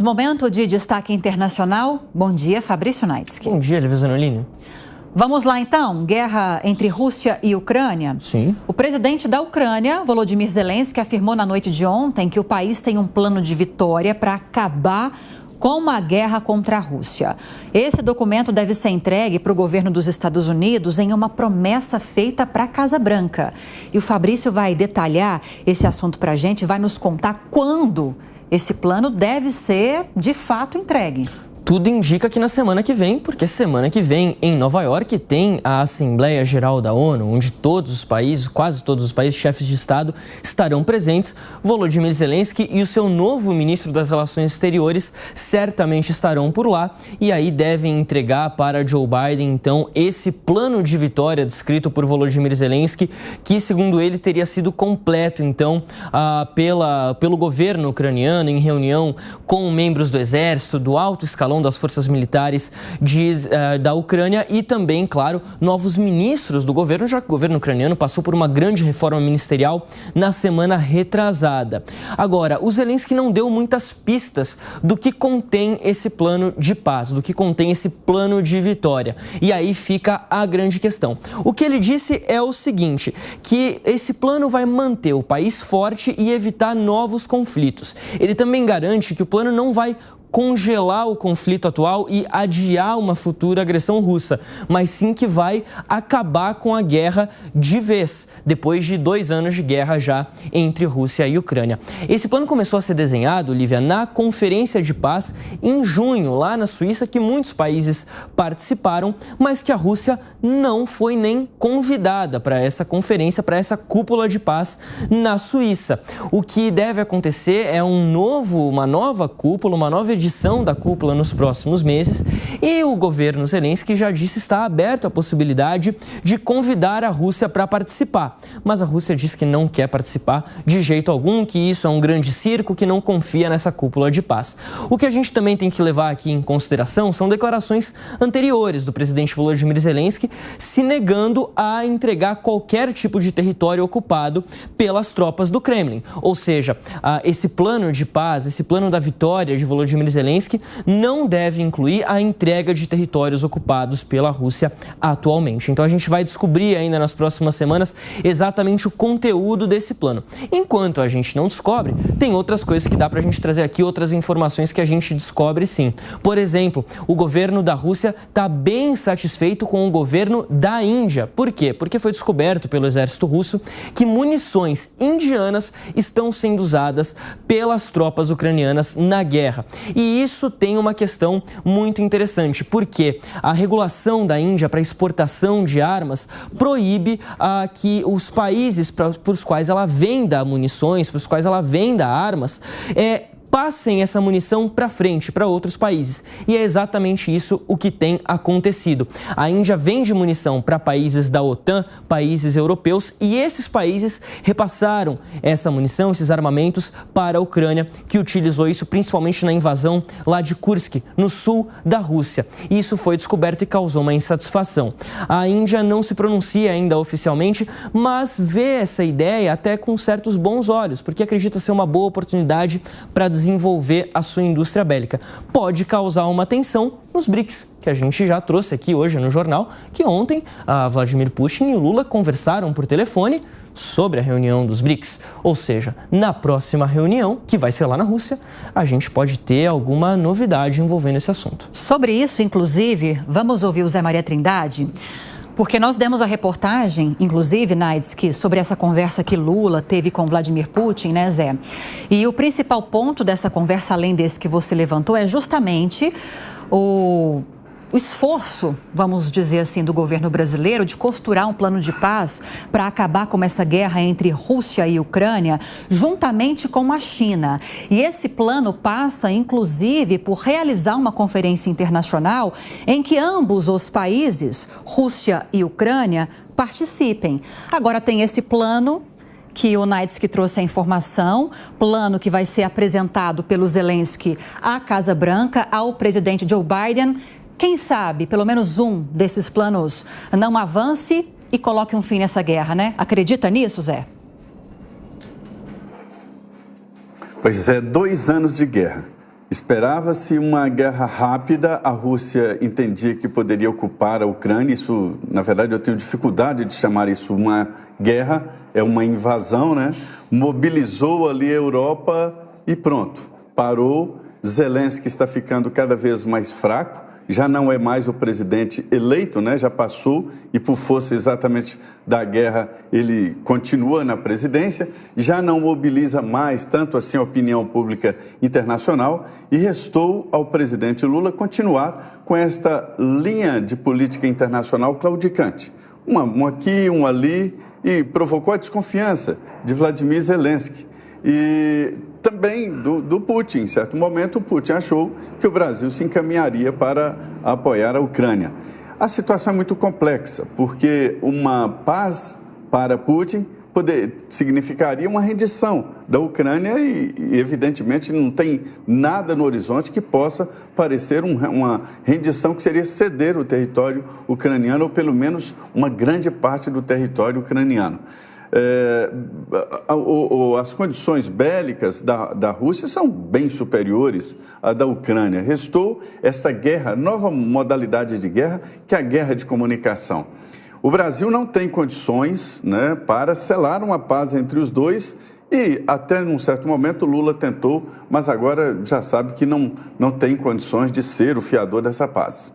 Momento de destaque internacional. Bom dia, Fabrício Naitsky. Bom dia, Lívia Zanolini. Vamos lá, então. Guerra entre Rússia e Ucrânia. Sim. O presidente da Ucrânia, Volodymyr Zelensky, afirmou na noite de ontem que o país tem um plano de vitória para acabar com a guerra contra a Rússia. Esse documento deve ser entregue para o governo dos Estados Unidos em uma promessa feita para a Casa Branca. E o Fabrício vai detalhar esse assunto para a gente, vai nos contar quando esse plano deve ser, de fato, entregue. Tudo indica que na semana que vem, porque semana que vem, em Nova York, tem a Assembleia Geral da ONU, onde todos os países, quase todos os países, chefes de Estado, estarão presentes. Volodymyr Zelensky e o seu novo ministro das Relações Exteriores certamente estarão por lá e aí devem entregar para Joe Biden, então, esse plano de vitória descrito por Volodymyr Zelensky, que, segundo ele, teria sido completo, então, pelo governo ucraniano, em reunião com membros do Exército, do alto escalão das forças militares da Ucrânia e também, claro, novos ministros do governo, já que o governo ucraniano passou por uma grande reforma ministerial na semana retrasada. Agora, o Zelensky não deu muitas pistas do que contém esse plano de paz, do que contém esse plano de vitória. E aí fica a grande questão. O que ele disse é o seguinte, que esse plano vai manter o país forte e evitar novos conflitos. Ele também garante que o plano não vai congelar o conflito atual e adiar uma futura agressão russa, mas sim que vai acabar com a guerra de vez, depois de 2 anos de guerra já entre Rússia e Ucrânia. Esse plano começou a ser desenhado, Lívia, na Conferência de Paz em junho, lá na Suíça, que muitos países participaram, mas que a Rússia não foi nem convidada para essa conferência, para essa cúpula de paz na Suíça. O que deve acontecer é uma nova cúpula, uma nova edição da cúpula nos próximos meses e o governo Zelensky já disse estar aberto à possibilidade de convidar a Rússia para participar. Mas a Rússia diz que não quer participar de jeito algum, que isso é um grande circo, que não confia nessa cúpula de paz. O que a gente também tem que levar aqui em consideração são declarações anteriores do presidente Volodymyr Zelensky se negando a entregar qualquer tipo de território ocupado pelas tropas do Kremlin. Ou seja, esse plano de paz, esse plano da vitória de Volodymyr Zelensky não deve incluir a entrega de territórios ocupados pela Rússia atualmente. Então a gente vai descobrir ainda nas próximas semanas exatamente o conteúdo desse plano. Enquanto a gente não descobre, tem outras coisas que dá pra gente trazer aqui, outras informações que a gente descobre sim. Por exemplo, o governo da Rússia está bem satisfeito com o governo da Índia. Por quê? Porque foi descoberto pelo exército russo que munições indianas estão sendo usadas pelas tropas ucranianas na guerra. E isso tem uma questão muito interessante, porque a regulação da Índia para exportação de armas proíbe que os países para os quais ela venda munições, para os quais ela venda armas, passem essa munição para frente, para outros países. E é exatamente isso o que tem acontecido. A Índia vende munição para países da OTAN, países europeus, e esses países repassaram essa munição, esses armamentos, para a Ucrânia, que utilizou isso principalmente na invasão lá de Kursk, no sul da Rússia. Isso foi descoberto e causou uma insatisfação. A Índia não se pronuncia ainda oficialmente, mas vê essa ideia até com certos bons olhos, porque acredita ser uma boa oportunidade para desenvolver a sua indústria bélica. Pode causar uma tensão nos BRICS, que a gente já trouxe aqui hoje no jornal, que ontem Vladimir Putin e o Lula conversaram por telefone sobre a reunião dos BRICS. Ou seja, na próxima reunião, que vai ser lá na Rússia, a gente pode ter alguma novidade envolvendo esse assunto. Sobre isso, inclusive, vamos ouvir o Zé Maria Trindade, porque nós demos a reportagem, inclusive, Naitsky, sobre essa conversa que Lula teve com Vladimir Putin, né, Zé? E o principal ponto dessa conversa, além desse que você levantou, é justamente o esforço, vamos dizer assim, do governo brasileiro de costurar um plano de paz para acabar com essa guerra entre Rússia e Ucrânia, juntamente com a China. E esse plano passa, inclusive, por realizar uma conferência internacional em que ambos os países, Rússia e Ucrânia, participem. Agora tem esse plano que o Naitsky trouxe a informação, plano que vai ser apresentado pelo Zelensky à Casa Branca, ao presidente Joe Biden. Quem sabe, pelo menos um desses planos não avance e coloque um fim nessa guerra, né? Acredita nisso, Zé? Pois é, 2 anos de guerra. Esperava-se uma guerra rápida, a Rússia entendia que poderia ocupar a Ucrânia, isso, na verdade, eu tenho dificuldade de chamar isso uma guerra, é uma invasão, né? Mobilizou ali a Europa e pronto, parou. Zelensky está ficando cada vez mais fraco, já não é mais o presidente eleito, né? Já passou e por força exatamente da guerra ele continua na presidência, já não mobiliza mais tanto assim a opinião pública internacional e restou ao presidente Lula continuar com esta linha de política internacional claudicante. Um aqui, um ali, e provocou a desconfiança de Vladimir Zelensky. E também do Putin. Em certo momento, o Putin achou que o Brasil se encaminharia para apoiar a Ucrânia. A situação é muito complexa, porque uma paz para Putin significaria uma rendição da Ucrânia e, evidentemente, não tem nada no horizonte que possa parecer uma rendição que seria ceder o território ucraniano, ou pelo menos uma grande parte do território ucraniano. As condições bélicas da Rússia são bem superiores à da Ucrânia. Restou esta guerra, nova modalidade de guerra, que é a guerra de comunicação. O Brasil não tem condições, né, para selar uma paz entre os dois e até num certo momento Lula tentou, mas agora já sabe que não tem condições de ser o fiador dessa paz.